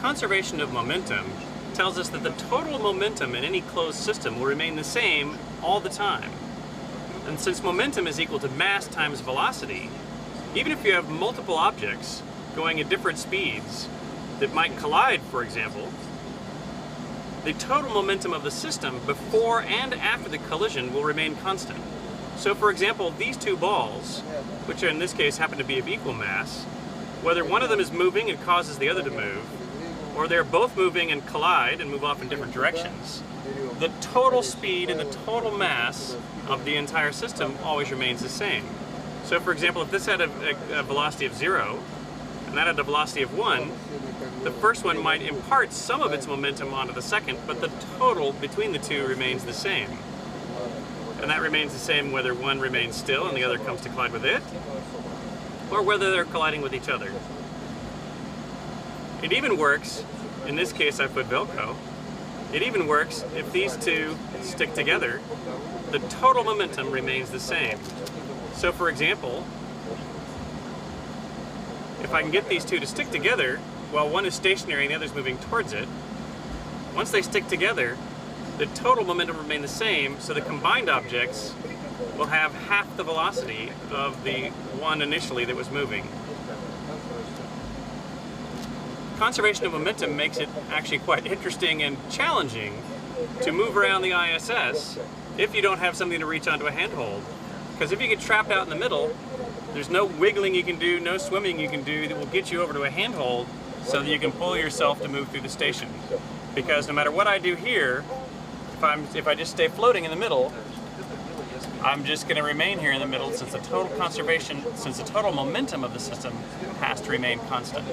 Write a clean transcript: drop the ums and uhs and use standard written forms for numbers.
Conservation of momentum tells us that the total momentum in any closed system will remain the same all the time. And since momentum is equal to mass times velocity, even if you have multiple objects going at different speeds that might collide, for example, the total momentum of the system before and after the collision will remain constant. So for example, these two balls, which in this case happen to be of equal mass, whether one of them is moving and causes the other to move, or they're both moving and collide and move off in different directions, the total speed and the total mass of the entire system always remains the same. So for example, if this had a velocity of 0, and that had a velocity of 1, the first one might impart some of its momentum onto the second, but the total between the two remains the same. And that remains the same whether one remains still and the other comes to collide with it, or whether they're colliding with each other. It even works, in this case I put Velcro, it even works if these two stick together, the total momentum remains the same. So for example, if I can get these two to stick together while one is stationary and the other is moving towards it, once they stick together, the total momentum remains the same, so the combined objects will have half the velocity of the one initially that was moving. Conservation of momentum makes it actually quite interesting and challenging to move around the ISS if you don't have something to reach onto a handhold. Because if you get trapped out in the middle, there's no wiggling you can do, no swimming you can do that will get you over to a handhold so that you can pull yourself to move through the station. Because no matter what I do here, if I just stay floating in the middle, I'm just going to remain here in the middle since the total momentum of the system has to remain constant.